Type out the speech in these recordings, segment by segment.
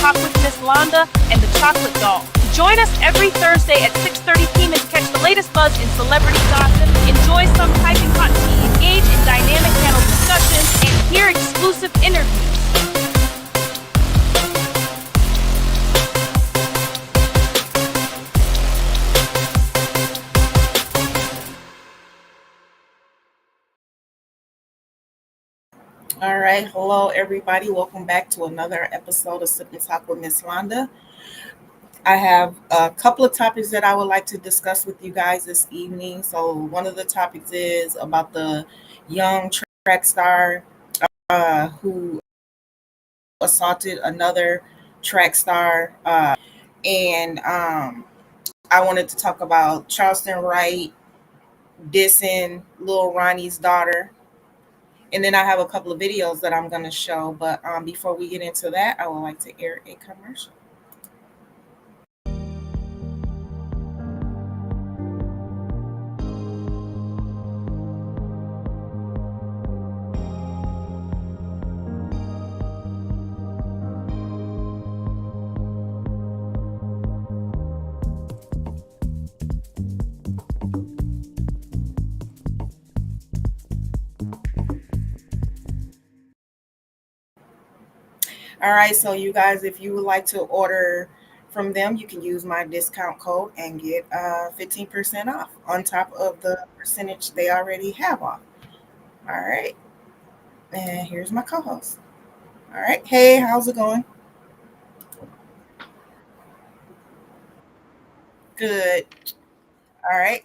Talk with Miss Londa and the Chocolate Doll. Join us every Thursday at 6:30 p.m. to catch the latest buzz in celebrity gossip, enjoy some piping hot tea, engage in dynamic panel discussions, and hear exclusive interviews. All right, hello everybody. Welcome back to another episode of Sip and Talk with Miss Londa. I have a couple of topics that I would like to discuss with you guys this evening. So one of the topics is about the young track star who assaulted another track star, and I wanted to talk about Charleston White dissing Lil Ronnie's daughter. And then I have a couple of videos that I'm going to show. But before we get into that, I would like to air a commercial. All right, so you guys, if you would like to order from them, you can use my discount code and get 15% off on top of the percentage they already have off. All right, and here's my co-host. All right, hey, how's it going? Good. All right,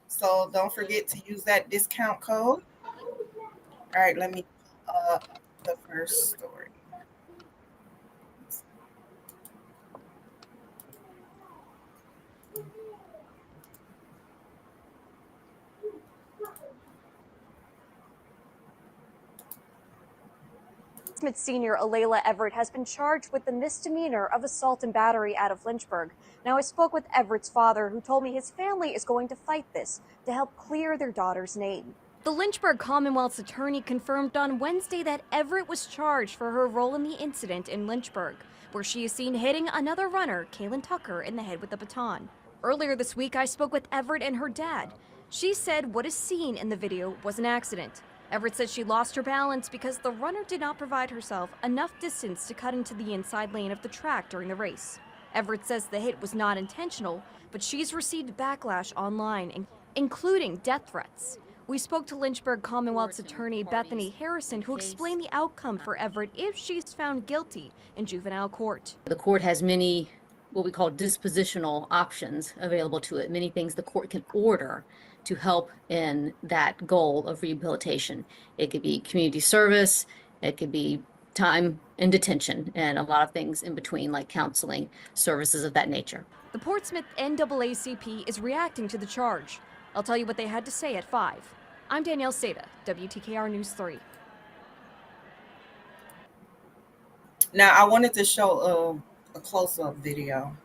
so don't forget to use that discount code. All right, let me pull up the first story. Smith Sr. Alayla Everett has been charged with the misdemeanor of assault and battery out of Lynchburg. Now, I spoke with Everett's father, who told me his family is going to fight this to help clear their daughter's name. The Lynchburg Commonwealth's attorney confirmed on Wednesday that Everett was charged for her role in the incident in Lynchburg, where she is seen hitting another runner, Kaylin Tucker, in the head with a baton. Earlier this week, I spoke with Everett and her dad. She said what is seen in the video was an accident. Everett said she lost her balance because the runner did not provide herself enough distance to cut into the inside lane of the track during the race. Everett says the hit was not intentional, but she's received backlash online, including death threats. We spoke to Lynchburg Commonwealth's attorney Bethany Harrison, who explained the outcome for Everett if she's found guilty in juvenile court. The court has many what we call dispositional options available to it, many things the court can order to help in that goal of rehabilitation. It could be community service, it could be time in detention, and a lot of things in between, like counseling, services of that nature. The Portsmouth NAACP is reacting to the charge. I'll tell you what they had to say at 5. I'm Danielle Seda, WTKR News 3. Now, I wanted to show a close-up video.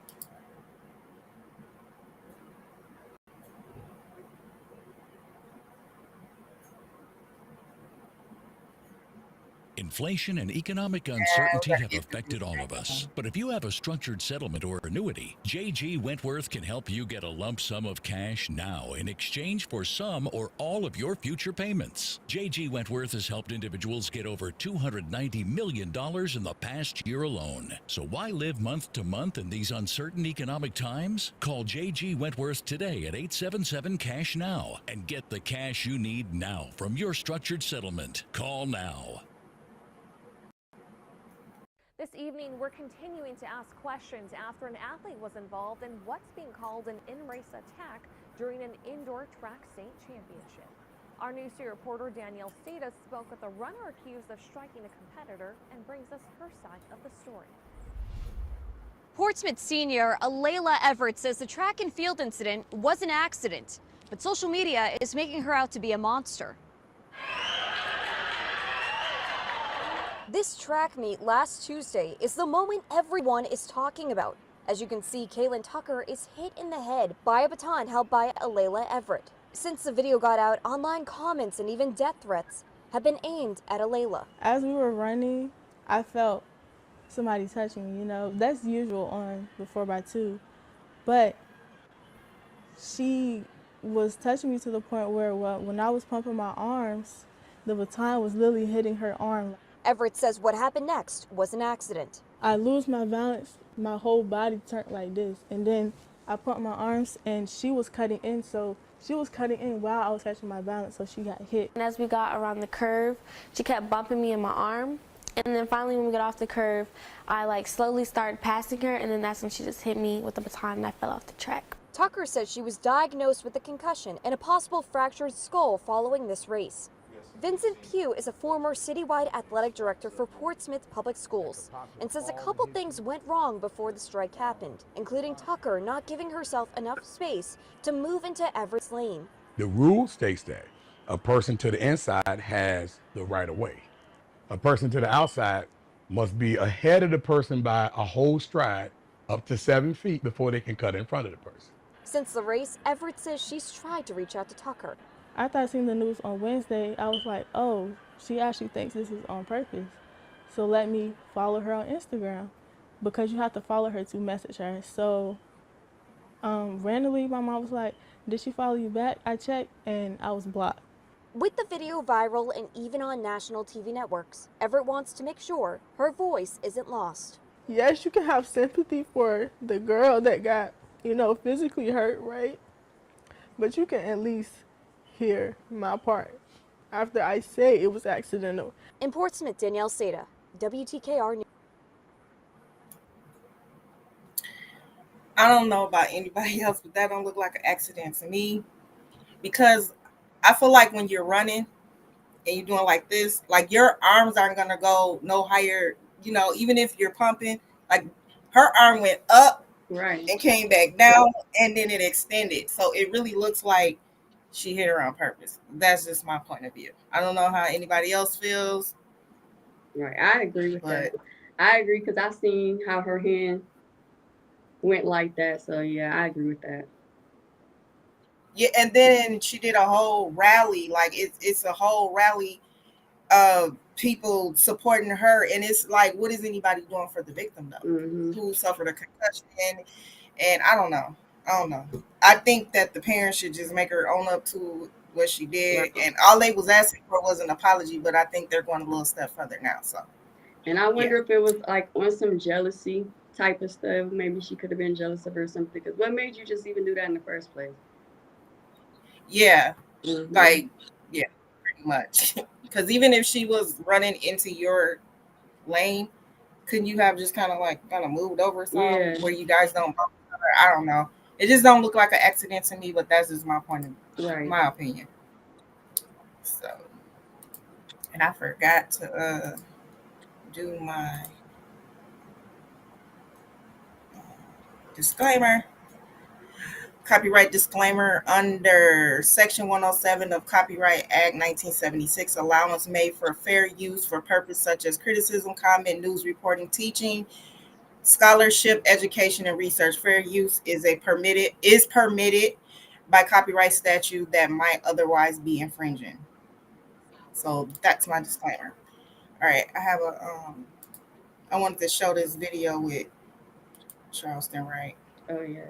Inflation and economic uncertainty have affected all of us. But if you have a structured settlement or annuity, J.G. Wentworth can help you get a lump sum of cash now in exchange for some or all of your future payments. J.G. Wentworth has helped individuals get over $290 million in the past year alone. So why live month to month in these uncertain economic times? Call J.G. Wentworth today at 877-CASH-NOW and get the cash you need now from your structured settlement. Call now. This evening, we're continuing to ask questions after an athlete was involved in what's being called an in-race attack during an indoor track state championship. Our News 3 reporter Danielle Seda spoke with a runner accused of striking a competitor and brings us her side of the story. Portsmouth senior Alayla Everett says the track and field incident was an accident, but social media is making her out to be a monster. This track meet last Tuesday is the moment everyone is talking about. As you can see, Kaylin Tucker is hit in the head by a baton held by Alayla Everett. Since the video got out, online comments and even death threats have been aimed at Alayla. As we were running, I felt somebody touching me, you know. That's usual on the 4x2. But she was touching me to the point where when I was pumping my arms, the baton was literally hitting her arm. Everett says what happened next was an accident. I lose my balance, my whole body turned like this, and then I put my arms and she was cutting in, so she was cutting in while I was catching my balance, so she got hit. And as we got around the curve, she kept bumping me in my arm. And then finally when we got off the curve, I slowly started passing her, and then that's when she just hit me with the baton and I fell off the track. Tucker says she was diagnosed with a concussion and a possible fractured skull following this race. Vincent Pugh is a former citywide athletic director for Portsmouth Public Schools and says a couple things went wrong before the strike happened, including Tucker not giving herself enough space to move into Everett's lane. The rule states that a person to the inside has the right of way. A person to the outside must be ahead of the person by a whole stride up to 7 feet before they can cut in front of the person. Since the race, Everett says she's tried to reach out to Tucker. After I seen the news on Wednesday, I was like, oh, she actually thinks this is on purpose. So let me follow her on Instagram, because you have to follow her to message her. So randomly, my mom was like, did she follow you back? I checked and I was blocked. With the video viral and even on national TV networks, Everett wants to make sure her voice isn't lost. Yes, you can have sympathy for the girl that got, physically hurt, right? But you can at least hear my part after I say it was accidental. In Portsmouth, Danielle Seda, WTKR News. I don't know about anybody else, but that don't look like an accident to me, because I feel like when you're running and you're doing like this, like your arms aren't gonna go no higher, even if you're pumping. Like her arm went up and came back down, and then it extended. So it really looks like she hit her on purpose. That's just my point of view. I don't know how anybody else feels. Right, I agree with that. I agree, because I've seen how her hand went like that. So yeah, I agree with that. Yeah, and then she did a whole rally. Like it's a whole rally of people supporting her, and it's like, what is anybody doing for the victim though, who suffered a concussion? And I don't know. I think that the parents should just make her own up to what she did, and all they was asking for was an apology. But I think they're going a little step further now. So, and I wonder if it was like on some jealousy type of stuff. Maybe she could have been jealous of her or something. Because what made you just even do that in the first place? Yeah, pretty much. Because even if she was running into your lane, couldn't you have just kind of moved over something where you guys don't bump each other? I don't know. It just don't look like an accident to me, but that's just my my opinion. So, and I forgot to do my disclaimer. Copyright disclaimer: under Section 107 of Copyright Act 1976, allowance made for fair use for purpose such as criticism, comment, news reporting, teaching, scholarship, education, and research. Fair use is permitted by copyright statute that might otherwise be infringing. So that's my disclaimer. All right, I wanted to show this video with Charleston White. Oh yes.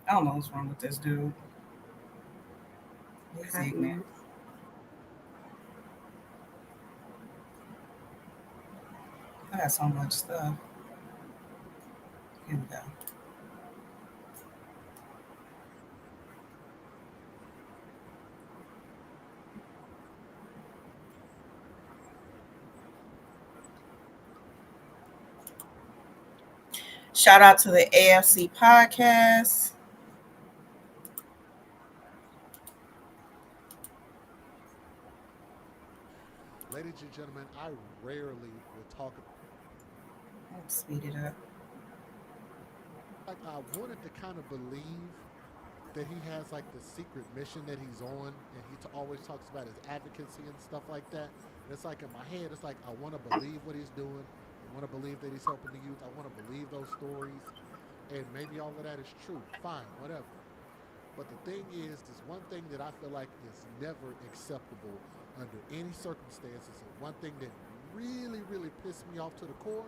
I don't know what's wrong with this dude. He's ignorant. I got so much stuff. Here we go. Shout out to the AFC podcast. Ladies and gentlemen, I rarely will talk about. Let's speed it up. I wanted to kind of believe that he has like the secret mission that he's on, and he always talks about his advocacy and stuff like that. And it's like in my head, it's like I want to believe what he's doing. I want to believe that he's helping the youth. I want to believe those stories, and maybe all of that is true. Fine, whatever. But the thing is, there's one thing that I feel like is never acceptable under any circumstances, and one thing that really, really pissed me off to the core.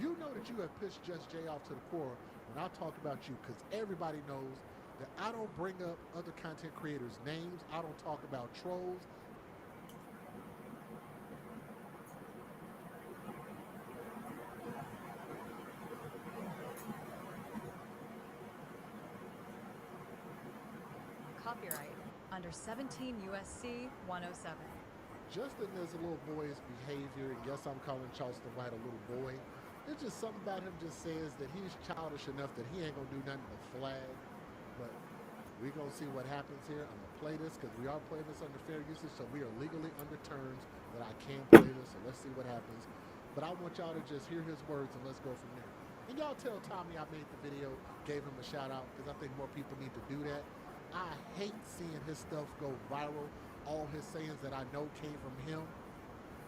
You know that you have pissed Just Jay off to the core when I talk about you, because everybody knows that I don't bring up other content creators' names. I don't talk about trolls. Copyright under 17 USC 107. Just in his little boy's behavior, and yes, I'm calling Charleston White a little boy. There's just something about him just says that he's childish enough that he ain't gonna do nothing but flag. But we're gonna see what happens here. I'm gonna play this because we are playing this under fair usage, so we are legally under terms that I can play this. So let's see what happens. But I want y'all to just hear his words and let's go from there. And y'all tell Tommy I made the video, gave him a shout out, because I think more people need to do that. I hate seeing his stuff go viral. All his sayings that I know came from him,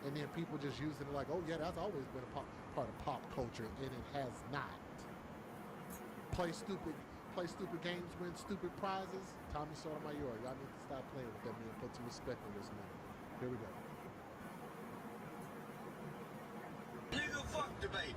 and then people just using it like, oh yeah, that's always been a part of pop culture, and it has not. Play stupid games, win stupid prizes. Tommy Sotomayor, y'all need to stop playing with that man. Put some respect on this man. Here we go. Nigga, fuck the baby.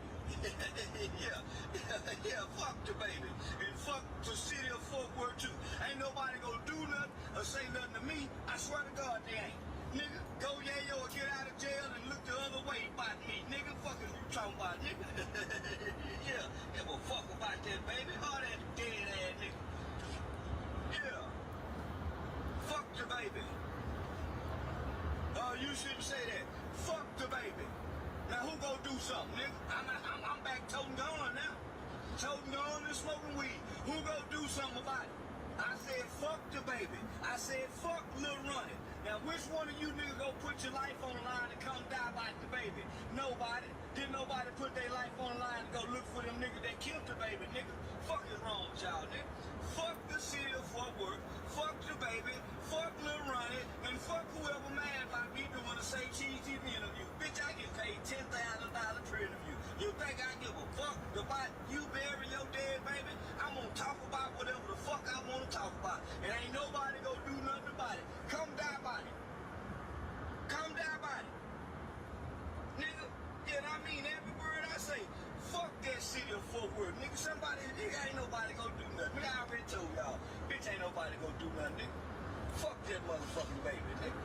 yeah, fuck the baby. And fuck the city of Fort Worth too. Ain't nobody gonna do nothing or say nothing to me. I swear to God they ain't. Nigga, go yayo or get out of jail and look the other way about me. Nigga, fuck is you talking about, nigga? yeah, give a fuck about that baby. All that dead ass nigga. Yeah. Fuck the baby. You shouldn't say that. Fuck the baby. Now who gonna do something, nigga? I'm back toting gun now. Toting gun and smoking weed. Who gonna do something about it? I said fuck the baby. I said fuck Lil Ronnie. Now which one of you niggas gonna put your life on the line and come die by the baby? Nobody. Didn't nobody put their life on the line and go look for them niggas that killed the baby, nigga? Fuck is wrong with y'all, nigga? Fuck the city of Fort Worth. Fuck the baby. Fuck Lil Ronnie. And fuck whoever mad about me doing a Say Cheese TV interview. Bitch, I get paid $10,000 per interview. You think I give a fuck about you burying your dead baby? I'm gonna talk about whatever the fuck I wanna talk about. And ain't nobody gonna do nothing about it. Come die by it. Come die by it. Nigga, yeah, I mean every word I say. Fuck that city of Fort Worth. Nigga, nigga, ain't nobody gonna do nothing. Nigga, I already told y'all. Bitch, ain't nobody gonna do nothing, nigga. Fuck that motherfucking baby, nigga.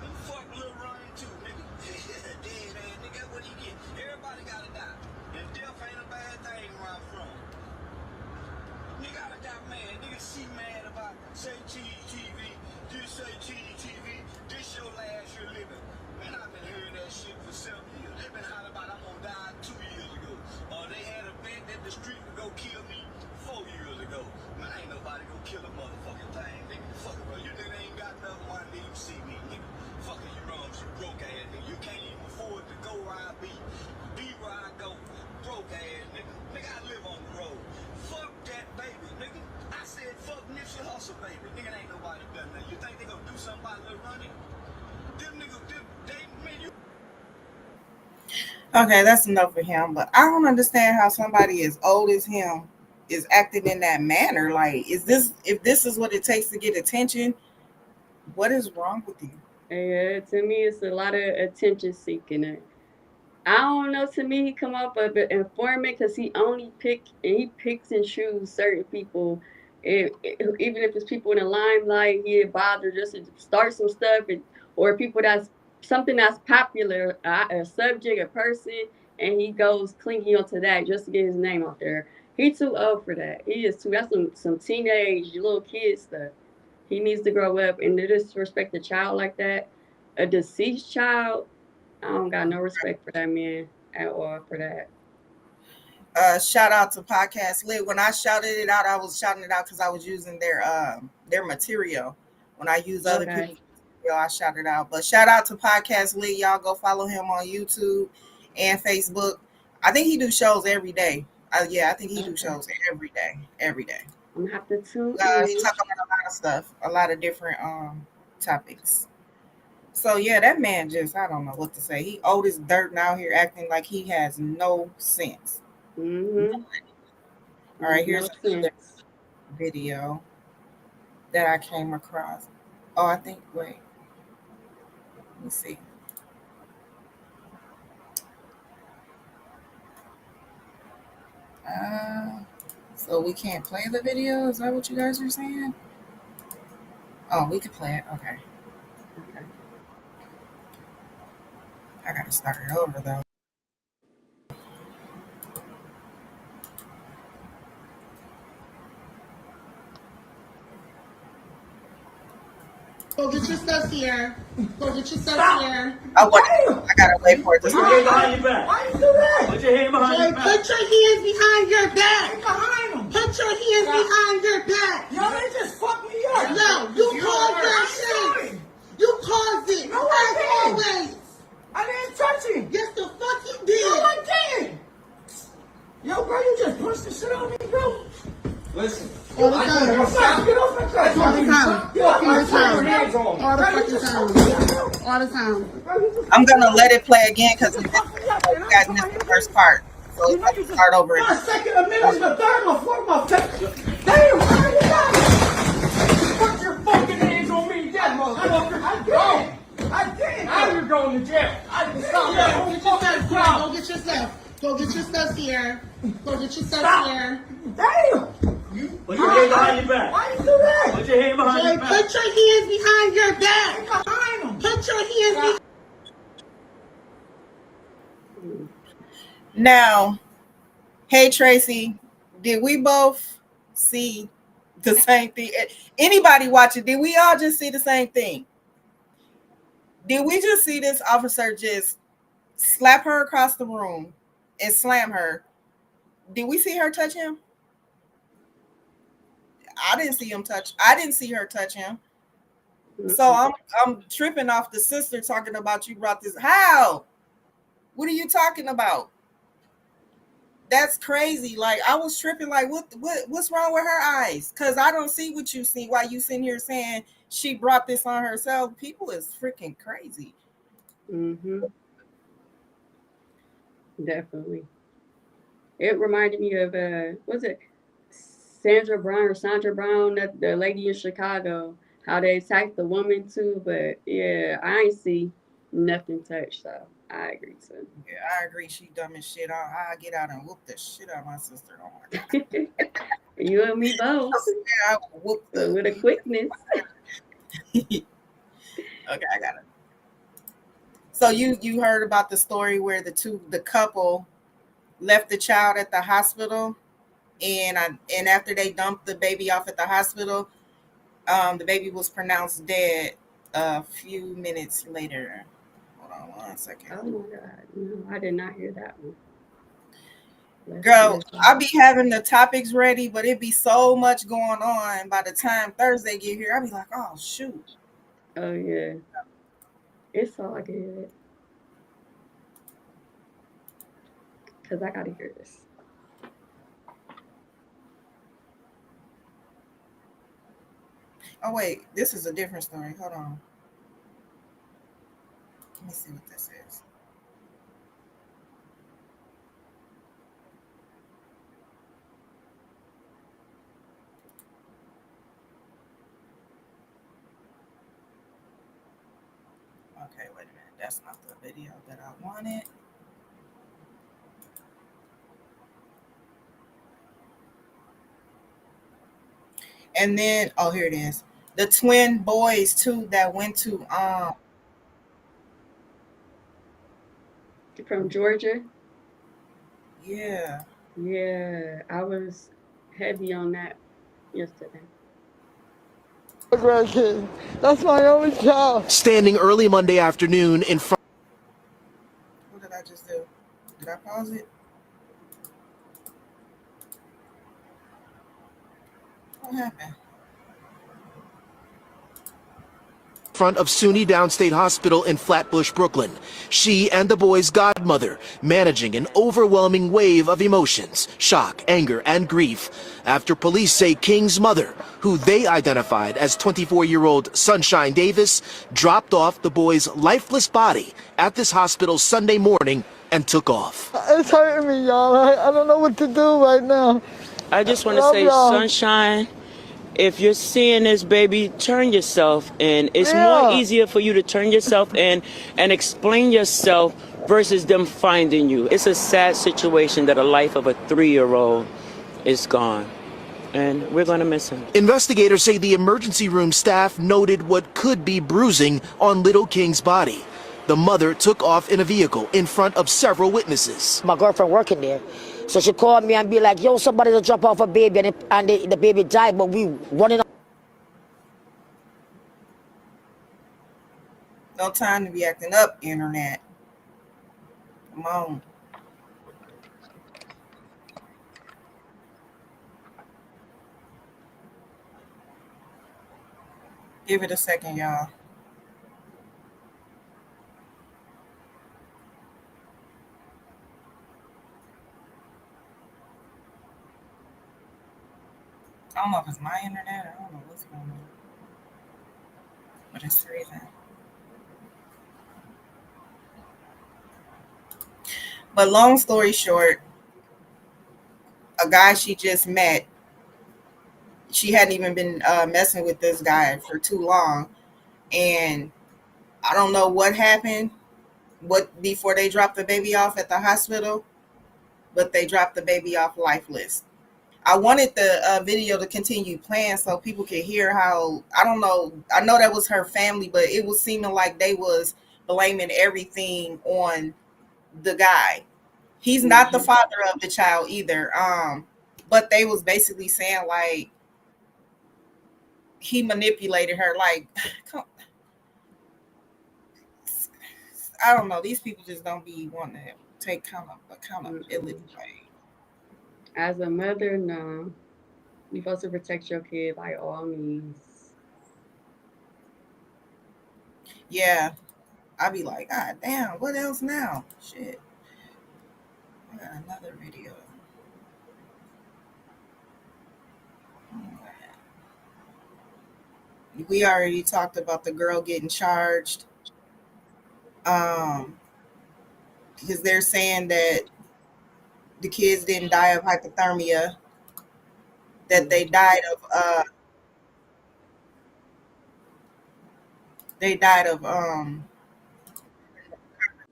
And fuck Lil Ronnie too, nigga. Dead ass nigga, what he get? Everybody gotta die. And death ain't a bad thing where I'm from. Nigga, I got mad. Nigga, see mad about Say Cheese TV. This Say Cheese TV. This your last year living. Man, I've been hearing that shit for 7 years. They've been hollering about I'm gonna die 2 years ago. They had a bet that the street would go kill me 4 years ago. Man, ain't nobody gonna kill a motherfucking thing, nigga. Fuck it, bro. You nigga ain't got nothing. Why didn't even see me, nigga? Fuck it, you wrong, you broke ass nigga. You can't even afford to go where I be where I go. Broke ass nigga. Nigga, I live on the road. Fuck that baby, nigga. I said fuck Nipsey Hussle, baby. Nigga, ain't nobody done that. You think they gonna do something about Lil Ronnie? Them niggas, man, you. Okay, that's enough for him. But I don't understand how somebody as old as him is acting in that manner. Like, if this is what it takes to get attention, what is wrong with you? Yeah, to me, it's a lot of attention seeking. I don't know. To me, he come up with an informant because he picks and chooses certain people. Even if it's people in the limelight, he bother just to start some stuff, or people that's something that's popular, a subject, a person, and he goes clingy onto that just to get his name out there. He too old for that. He is too. That's some teenage little kid stuff. He needs to grow up and to disrespect a child like that, a deceased child. I don't got no respect for that man at all for that. Shout out to Podcast Lit. When I shouted it out, I was shouting it out because I was using their material. When I use other people's material, I shout it out. But shout out to Podcast Lit. Y'all go follow him on YouTube and Facebook. I think he do shows every day. I think he do shows every day. Every day. I'm gonna have to tune He talk about a lot of stuff, a lot of different topics. So yeah, that man just, I don't know what to say. He old as dirt now here acting like he has no sense. Mm-hmm. All right, here's video that I came across. Oh, I think, wait, let me see. So we can't play the video? Is that what you guys are saying? Oh, we could play it. Okay. I gotta start it over though. Go get your stuff here. Go get your stuff here. I gotta wait for it to Put your start. hand behind your back. Why you do that? Put your hand behind your back. Put your hands behind your back. Behind them. Put your hands behind your back. Yo, they just fucked me up. No, you caused that shit. You caused it. No, I didn't. Always. I didn't touch him. Yes, the fuck you did. No, I didn't. Yo, bro, you just punched the shit out of me, bro. Listen. All the time. Get off my car. All the time. All the fucking time. All the time. I'm gonna let it play again because you guys missed the first part. So if I can start over again. A second, a minute, a third, a fourth, a fifth. Damn, how you got it? Put your fucking hands on me, that motherfucker. I did. Now you're going to jail. Go get your stuff. Go get your stuff here. Go get your stuff here. Damn. Put your hand behind your back. Why you do that? Put your hand behind your back. Put your hands behind your back. Behind them. Put your hands behind. Now, hey Tracy, did we both see the same thing? Anybody watching, did we all just see the same thing? Did we just see this officer just slap her across the room and slam her? Did we see her touch him? I didn't see him touch. I didn't see her touch him. So I'm tripping off the sister talking about you brought this. How? What are you talking about? That's crazy. Like I was tripping. Like what's wrong with her eyes? Because I don't see what you see. Why you sitting here saying she brought this on herself? People is freaking crazy. Definitely. It reminded me of was it Sandra Brown, that the lady in Chicago, how they attacked the woman too. But yeah, I ain't see nothing touched, so I agree too. Yeah, I agree. She dumb as shit. I get out and whoop the shit out of my sister. Oh my god. You and me both. Yeah, I whoop the with a quickness. Okay, I got it. So you heard about the story where the couple left the child at the hospital, and after they dumped the baby off at the hospital, the baby was pronounced dead a few minutes later. Hold on 1 second. Oh my god, no, I did not hear that one. Girl, I be having the topics ready, but it be so much going on. By the time Thursday get here, I be like, oh shoot. Oh yeah, it's all I can hear it. Cause I gotta hear this. Oh wait, this is a different story. Hold on. Let me see what this is. Okay, wait a minute. That's not the video that I wanted. And then, oh, here it is. The twin boys too that went to From Georgia. Yeah. Yeah, I was heavy on that yesterday. That's my only child. Standing early Monday afternoon in front. What did I just do? Did I pause it? What happened? Front of SUNY Downstate Hospital in Flatbush, Brooklyn. She and the boy's godmother managing an overwhelming wave of emotions, shock, anger, and grief after police say King's mother, who they identified as 24-year-old Sunshine Davis, dropped off the boy's lifeless body at this hospital Sunday morning and took off. It's hurting me, y'all. I don't know what to do right now. I just want to say, Sunshine, if you're seeing this, baby, turn yourself in. It's more easier for you to turn yourself in and explain yourself versus them finding you. It's a sad situation that a life of a 3-year-old is gone, and we're going to miss him. Investigators say the emergency room staff noted what could be bruising on little King's body. The mother took off in a vehicle in front of several witnesses. My girlfriend working there, so she called me and be like, yo, somebody to drop off a baby, and the baby died, but we running. No time to be acting up, internet. Come on. Give it a second, y'all. I don't know if it's my internet. I don't know what's going on. But it's freezing. But long story short, a guy she just met, she hadn't even been messing with this guy for too long. And I don't know what happened before they dropped the baby off at the hospital, but they dropped the baby off lifeless. I wanted the video to continue playing so people could hear how, I don't know, I know that was her family, but it was seeming like they was blaming everything on the guy. He's not the father of the child either. But they was basically saying like he manipulated her. Like, I don't know. These people just don't be wanting to take accountability. As a mother, no. You're supposed to protect your kid by all means. Yeah. I'd be like, God damn, what else now? Shit. I got another video. We already talked about the girl getting charged. Because they're saying that the kids didn't die of hypothermia, that they died of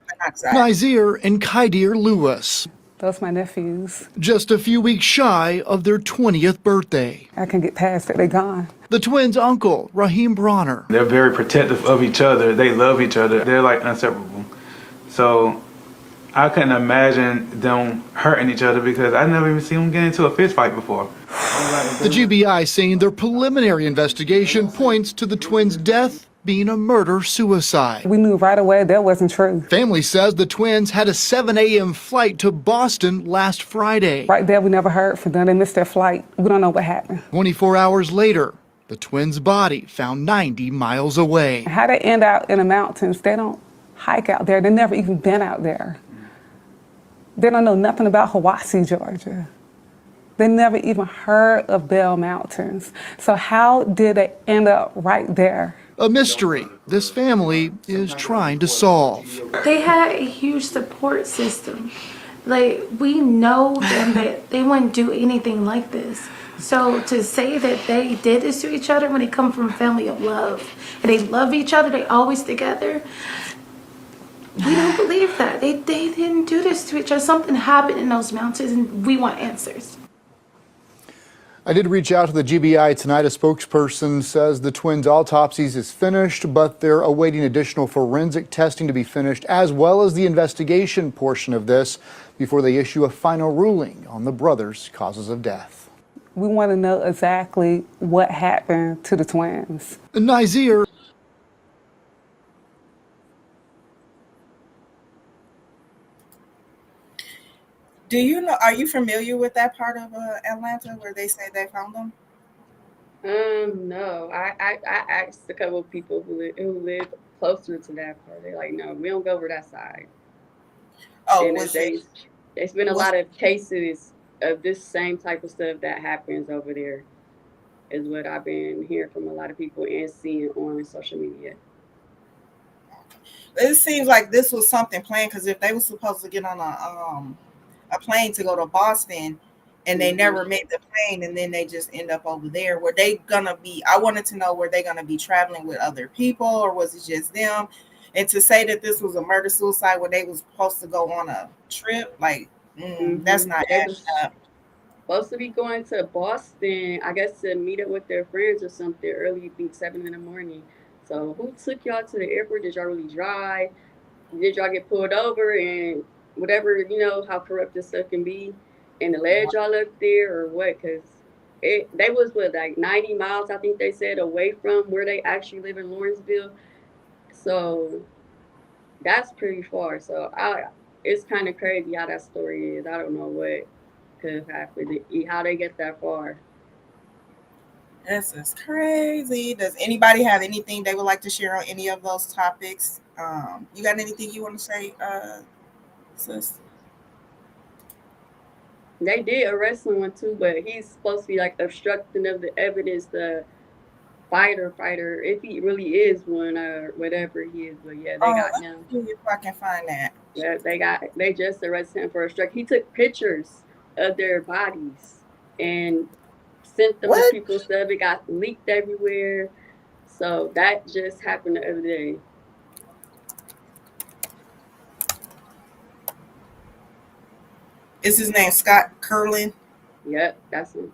monoxide. Nazir and Kaidir Lewis. Those my nephews. Just a few weeks shy of their 20th birthday. I can get past it, they're gone. The twins' uncle, Raheem Bronner. They're very protective of each other. They love each other. They're like inseparable. So I couldn't imagine them hurting each other because I never even seen them get into a fist fight before. The GBI saying their preliminary investigation points to the twins' death being a murder-suicide. We knew right away that wasn't true. Family says the twins had a 7 a.m. flight to Boston last Friday. Right there, we never heard from them. They missed their flight. We don't know what happened. 24 hours later, the twins' body found 90 miles away. How they end out in the mountains, they don't hike out there. They never even been out there. They don't know nothing about Hiwassee, Georgia. They never even heard of Bell Mountains. So how did they end up right there? A mystery this family is trying to solve. They had a huge support system. Like, we know them that they wouldn't do anything like this. So to say that they did this to each other when they come from a family of love and they love each other, they always together, we don't believe that. They didn't do this to each other. Something happened in those mountains and we want answers. I did reach out to the GBI tonight. A spokesperson says the twins' autopsies is finished, but they're awaiting additional forensic testing to be finished, as well as the investigation portion of this, before they issue a final ruling on the brothers' causes of death. We want to know exactly what happened to the twins. Nazir. Do you know, are you familiar with that part of Atlanta where they say they found them? No. I asked a couple of people who live closer to that part. They're like, no, we don't go over that side. Oh, there's been a lot of cases of this same type of stuff that happens over there, is what I've been hearing from a lot of people and seeing on social media. It seems like this was something planned, because if they were supposed to get on a plane to go to Boston and they never made the plane, and then they just end up over there. Were they gonna be? I wanted to know, were they gonna be traveling with other people, or was it just them? And to say that this was a murder suicide when they was supposed to go on a trip, like that's not They adding was up. supposed to be going to Boston, I guess, to meet up with their friends or something early, be 7 in the morning. So who took y'all to the airport? Did y'all really drive? Did y'all get pulled over and whatever, how corrupt this stuff can be, and led y'all up there or what? Because they was what, like 90 miles, I think they said, away from where they actually live in Lawrenceville. So that's pretty far. So it's kind of crazy how that story is. I don't know what could have happened, how they get that far. This is crazy. Does anybody have anything they would like to share on any of those topics? You got anything you want to say, sis? They did arrest someone too, but he's supposed to be like obstructing of the evidence, the fighter, if he really is one or whatever he is. But yeah, they got him. Let me see if I can find that. Yeah, they just arrested him for obstruct. He took pictures of their bodies and sent them to people. Stuff, it got leaked everywhere. So that just happened the other day. Is his name Scott Curlin? Yep, that's him.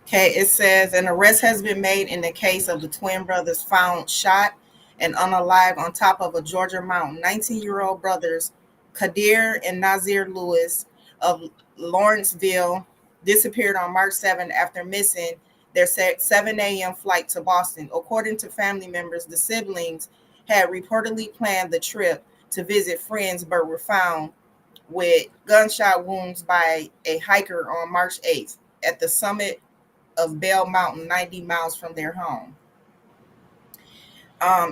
Okay, it says an arrest has been made in the case of the twin brothers found shot and unalive on top of a Georgia mountain. 19-year-old brothers Kadir and Nazir Lewis of Lawrenceville disappeared on March 7 after missing their 7 a.m. flight to Boston. According to family members, the siblings had reportedly planned the trip to visit friends but were found with gunshot wounds by a hiker on March 8th at the summit of Bell Mountain, 90 miles from their home.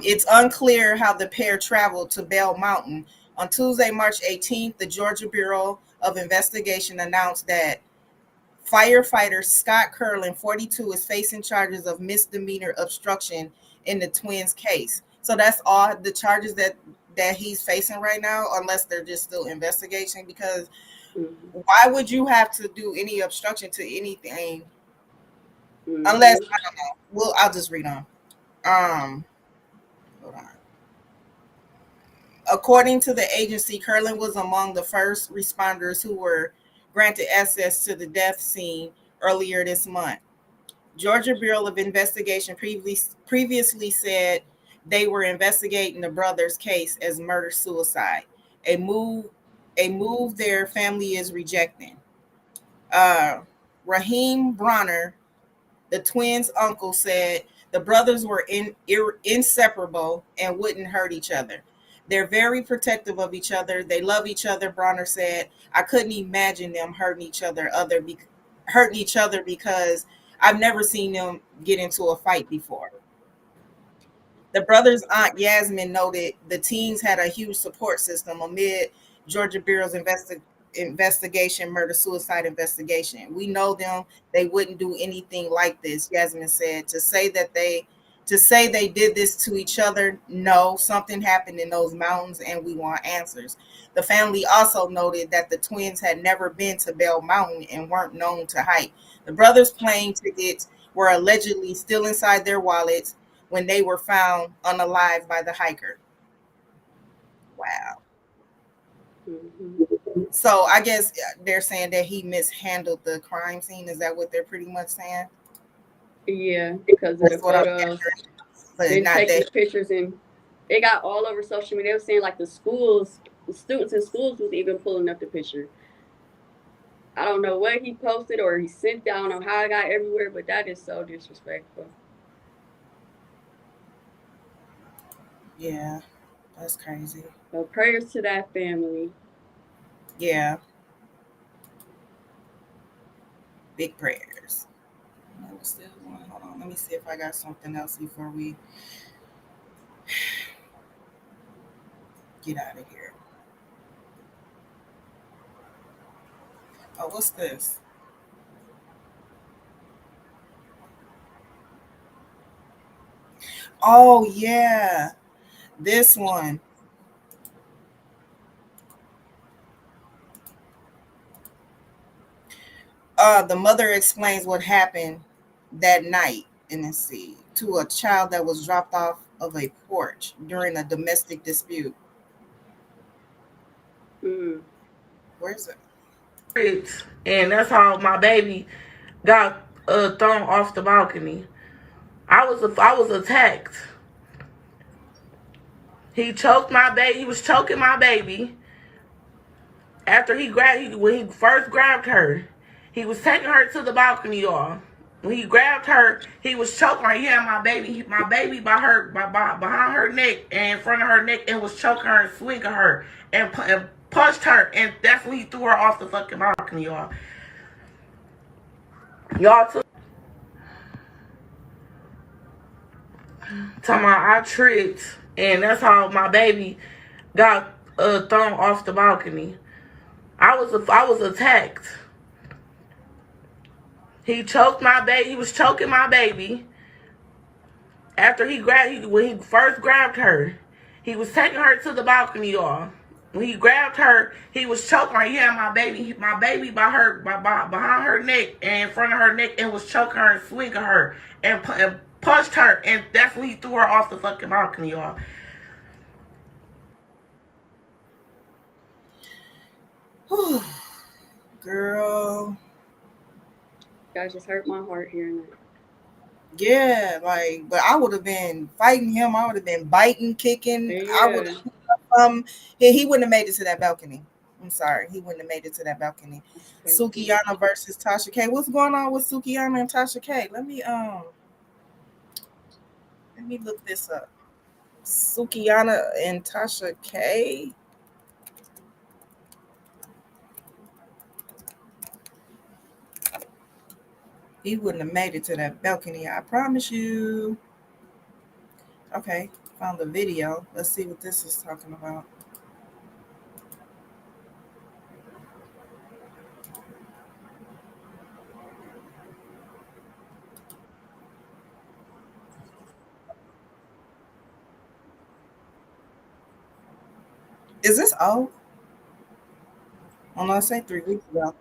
It's unclear how the pair traveled to Bell Mountain. On Tuesday, March 18th, the Georgia Bureau of Investigation announced that firefighter Scott Curlin, 42, is facing charges of misdemeanor obstruction in the twins' case. So that's all the charges that he's facing right now, unless they're just still investigating. Because why would you have to do any obstruction to anything? Unless, I don't know. Well, I'll just read on. Hold on. According to the agency, Curlin was among the first responders who were granted access to the death scene earlier this month. Georgia Bureau of Investigation previously said they were investigating the brothers' case as murder-suicide, a move their family is rejecting. Raheem Bronner, the twins' uncle, said the brothers were inseparable and wouldn't hurt each other. They're very protective of each other. They love each other, Bronner said. I couldn't imagine them hurting each other because I've never seen them get into a fight before. The brothers' aunt Yasmin noted the teens had a huge support system amid Georgia Bureau's investigation, murder-suicide investigation. We know them. They wouldn't do anything like this, Yasmin said. To say they did this to each other, no, something happened in those mountains and we want answers. The family also noted that the twins had never been to Bell Mountain and weren't known to hike. The brothers' plane tickets were allegedly still inside their wallets when they were found unalive by the hiker. Wow. So I guess they're saying that he mishandled the crime scene. Is that what they're pretty much saying? Yeah, because of the photos. Then taking the pictures, and they got all over social media. They were saying like the students in schools was even pulling up the picture. I don't know what he posted or he sent down on how it got everywhere, but that is so disrespectful. Yeah, that's crazy. So prayers to that family. Yeah. Big prayers. Hold on. Let me see if I got something else before we get out of here. Oh, what's this? Oh yeah, this one. The mother explains what happened that night in the sea to a child that was dropped off of a porch during a domestic dispute. Where's it? And that's how my baby got thrown off the balcony. I was attacked. He choked my baby. He was choking my baby. After when he first grabbed her, he was taking her to the balcony, y'all. When he grabbed her, he was choking her. He had my baby behind her neck and in front of her neck, and was choking her and swinging her and punched her, and that's when he threw her off the fucking balcony, y'all. Y'all took talking about I tripped, and that's how my baby got thrown off the balcony. I was attacked. He choked my baby. He was choking my baby. After when he first grabbed her, he was taking her to the balcony, y'all. When he grabbed her, he was choking her. He had my baby behind her neck and in front of her neck, and was choking her and swinging her and punched her, and that's when he threw her off the fucking balcony, y'all. Girl. That just hurt my heart hearing that. Yeah, like, but I would have been fighting him. I would have been biting, kicking. Yeah. I would have, he wouldn't have made it to that balcony. I'm sorry, he wouldn't have made it to that balcony. Sukiyana versus Tasha K. What's going on with Sukiyana and Tasha K? Let me look this up. Sukiyana and Tasha K. He wouldn't have made it to that balcony, I promise you. Okay, found the video. Let's see what this is talking about. Is this old? I want to say 3 weeks ago.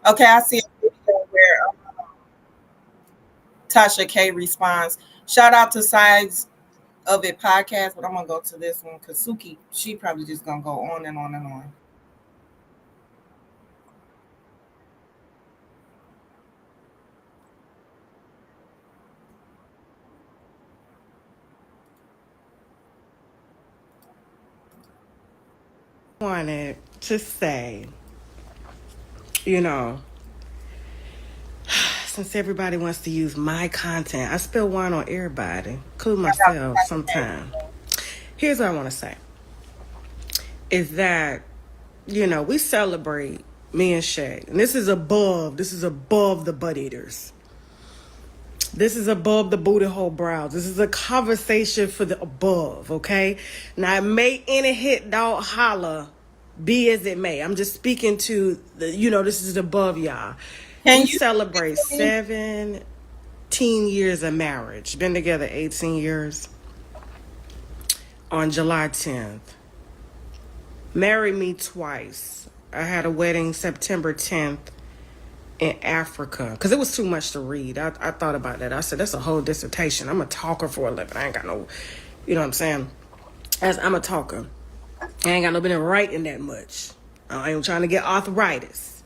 Okay, I see a video where Tasha K responds. Shout out to Sides of It podcast, but I'm gonna go to this one because Suki, she probably just gonna go on and on and on. Wanted to say, you know, since everybody wants to use my content, I spill wine on everybody, including myself sometimes. Here's what I want to say, is that, you know, we celebrate me and Shay, and this is above the butt eaters. This is above the booty hole brows. This is a conversation for the above, okay? Now, may any hit dog holler be as it may. I'm just speaking to the, this is above y'all. We celebrate 17 years of marriage. Been together 18 years on July 10th. Married me twice. I had a wedding September 10th in Africa because it was too much to read. I thought about that. I said, that's a whole dissertation. I'm a talker for a living. I ain't got no, you know what I'm saying? As I'm a talker. I ain't got no business writing that much. I ain't trying to get arthritis.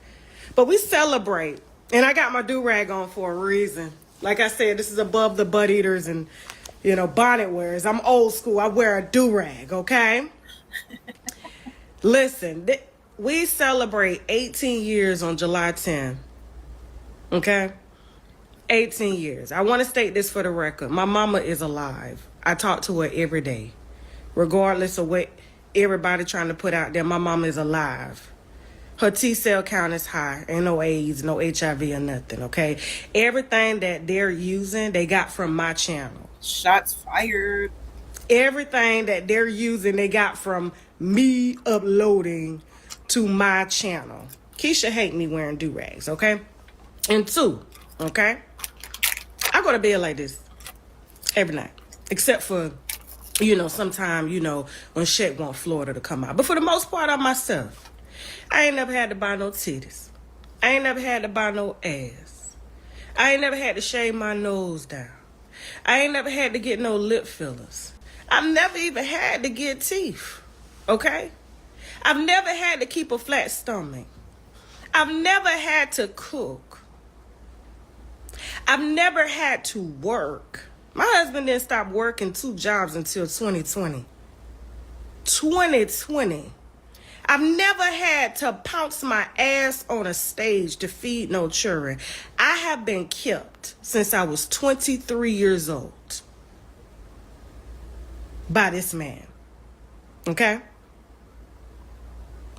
But we celebrate. And I got my do-rag on for a reason. Like I said, this is above the butt eaters and, bonnet wearers. I'm old school. I wear a do-rag, okay? Listen, we celebrate 18 years on July 10th. Okay? 18 years. I want to state this for the record. My mama is alive. I talk to her every day. Regardless of what everybody trying to put out there, my mama is alive. Her T-cell count is high. Ain't no AIDS, no HIV or nothing, okay? Everything that they're using, they got from my channel. Shots fired. Everything that they're using, they got from me uploading to my channel. Keisha hate me wearing do-rags, okay? And 2, okay? I go to bed like this every night. Except for, sometime, when shit want Florida to come out. But for the most part, I'm myself. I ain't never had to buy no titties. I ain't never had to buy no ass. I ain't never had to shave my nose down. I ain't never had to get no lip fillers. I've never even had to get teeth, okay? I've never had to keep a flat stomach. I've never had to cook. I've never had to work. My husband didn't stop working 2 jobs until 2020. 2020. I've never had to pounce my ass on a stage to feed no children. I have been kept since I was 23 years old by this man. Okay?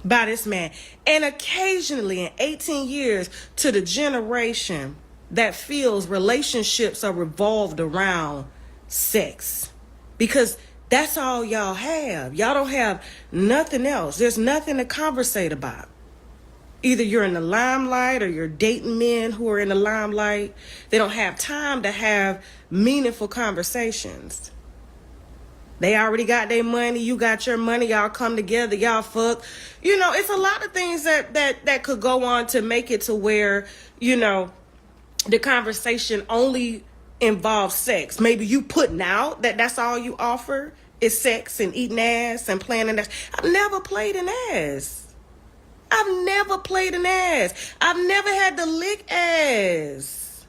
By this man. And occasionally in 18 years to the generation that feels relationships are revolved around sex. Because that's all y'all have. Y'all don't have nothing else. There's nothing to conversate about. Either you're in the limelight or you're dating men who are in the limelight. They don't have time to have meaningful conversations. They already got their money. You got your money. Y'all come together. Y'all fuck. It's a lot of things that could go on to make it to where, the conversation only involves sex. Maybe you putting out that's all you offer is sex and eating ass and playing an ass. I've never played an ass. I've never played an ass. I've never had to lick ass.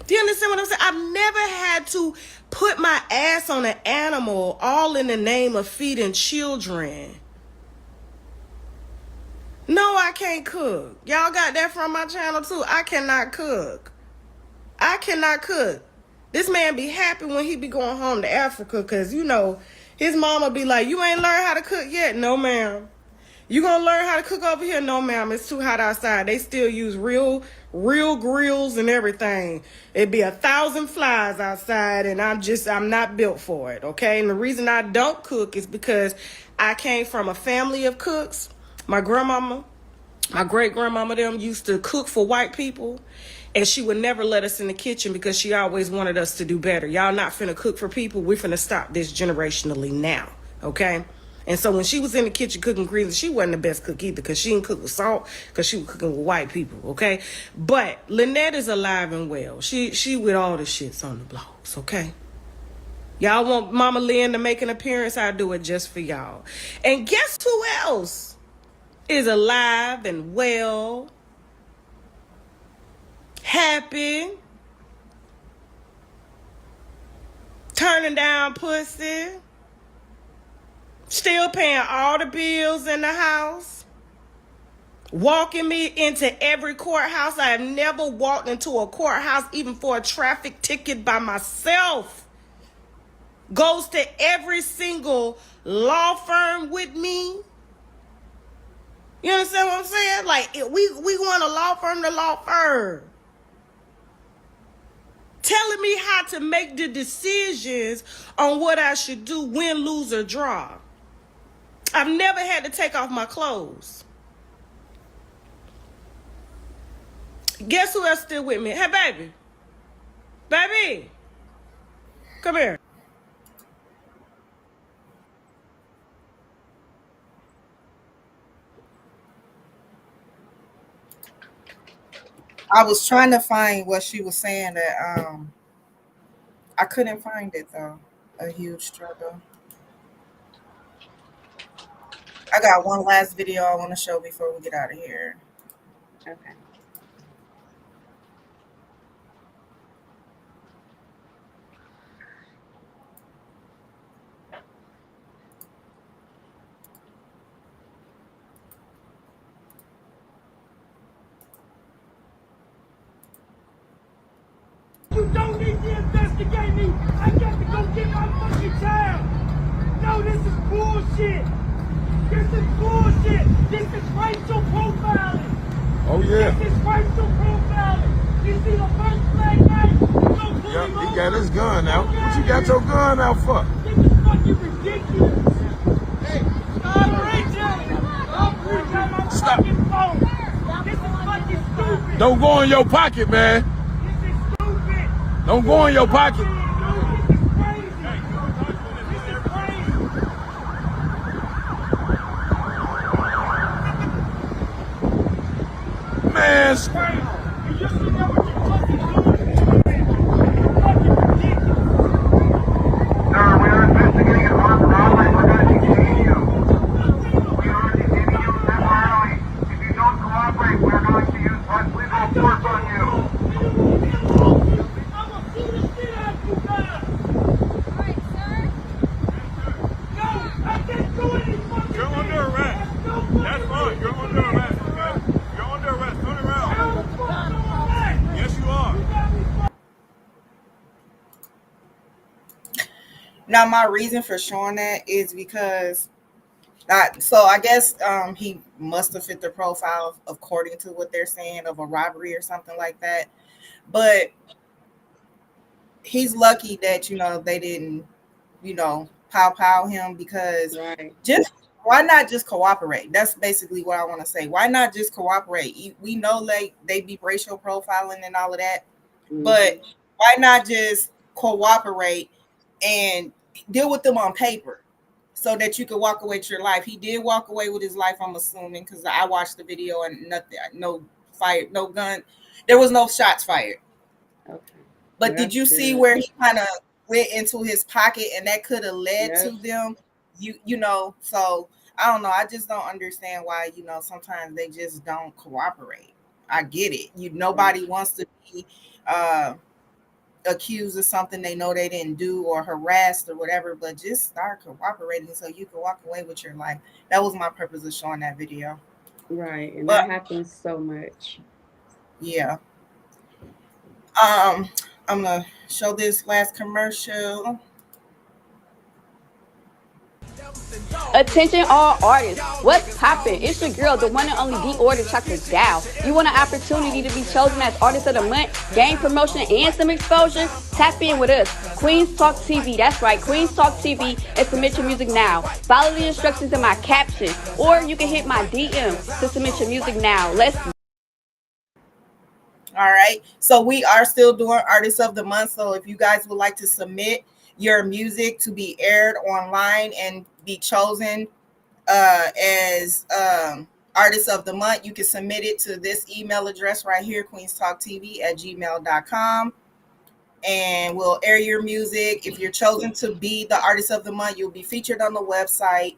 Do you understand what I'm saying? I've never had to put my ass on an animal all in the name of feeding children. No, I can't cook. Y'all got that from my channel too. I cannot cook. I cannot cook. This man be happy when he be going home to Africa because, his mama be like, you ain't learned how to cook yet? No, ma'am. You gonna learn how to cook over here? No, ma'am. It's too hot outside. They still use real grills and everything. It'd be 1,000 flies outside and I'm not built for it, okay? And the reason I don't cook is because I came from a family of cooks. My grandmama, my great-grandmama, them used to cook for white people, and she would never let us in the kitchen because she always wanted us to do better. Y'all not finna cook for people. We're finna stop this generationally now, okay? And so when she was in the kitchen cooking greens, she wasn't the best cook either because she didn't cook with salt because she was cooking with white people, okay? But Lynette is alive and well. She with all the shits on the blogs, okay? Y'all want Mama Lynn to make an appearance? I'll do it just for y'all. And guess who else is alive and well, happy, turning down pussy, still paying all the bills in the house, walking me into every courthouse. I have never walked into a courthouse even for a traffic ticket by myself. Goes to every single law firm with me. You understand what I'm saying? Like, we want a law firm to law firm. telling me how to make the decisions on what I should do, win, lose, or draw. I've never had to take off my clothes. Guess who else still with me? Hey, baby. Baby. Come here. I was trying to find what she was saying that I couldn't find it though. A huge struggle. I got one last video I want to show before we get out of here. Okay. You don't need to investigate me. I got to go get my fucking child. No, this is bullshit. This is bullshit. This is racial profiling. Oh, yeah. This is racial profiling. You see the first flag night? Yep, he got his gun out. What you got your gun out for? This is fucking ridiculous. Hey, stop reaching. Stop reaching my fucking phone. This is fucking stupid. Don't go in your pocket, man. Don't go in your pocket. Man, Now, my reason for showing that is because, I guess he must have fit the profile according to what they're saying of a robbery or something like that. But he's lucky that, they didn't, pow him because why not just cooperate? That's basically what I want to say. Why not just cooperate? We know they be racial profiling and all of that, but why not just cooperate and deal with them on paper so that you could walk away with your life? He did walk away with his life, I'm assuming, because I watched the video and nothing, no fire, no gun. There was no shots fired. Okay. But did you see where he kind of went into his pocket and that could have led to them? So I don't know. I just don't understand why, sometimes they just don't cooperate. I get it. Nobody wants to be accused of something they know they didn't do or harassed or whatever, but just start cooperating so you can walk away with your life. That was my purpose of showing that video. Right, and that happens so much. Yeah. I'm gonna show this last commercial. Attention all artists, what's poppin'? It's your girl, the one and only Dior the Chocolate Gal. You want an opportunity to be chosen as Artist of the Month, gain promotion and some exposure? Tap in with us, Queens Talk TV. That's right, Queens Talk TV, and submit your music now. Follow the instructions in my caption, or you can hit my DM to submit your music now. Let's go. All right, so we are still doing Artist of the Month. So if you guys would like to submit your music to be aired online and be chosen as Artist of the Month, you can submit it to this email address right here, queenstalktv@gmail.com, and we'll air your music. If you're chosen to be the Artist of the Month, you'll be featured on the website.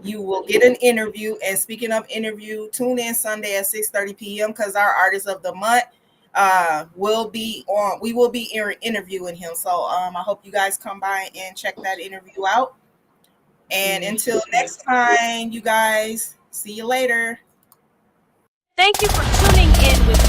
You will get an interview. And speaking of interview, tune in Sunday at 6:30 p.m. because our Artist of the Month will be on. We will be interviewing him. So I hope you guys come by and check that interview out. And until next time, you guys, see you later. Thank you for tuning in with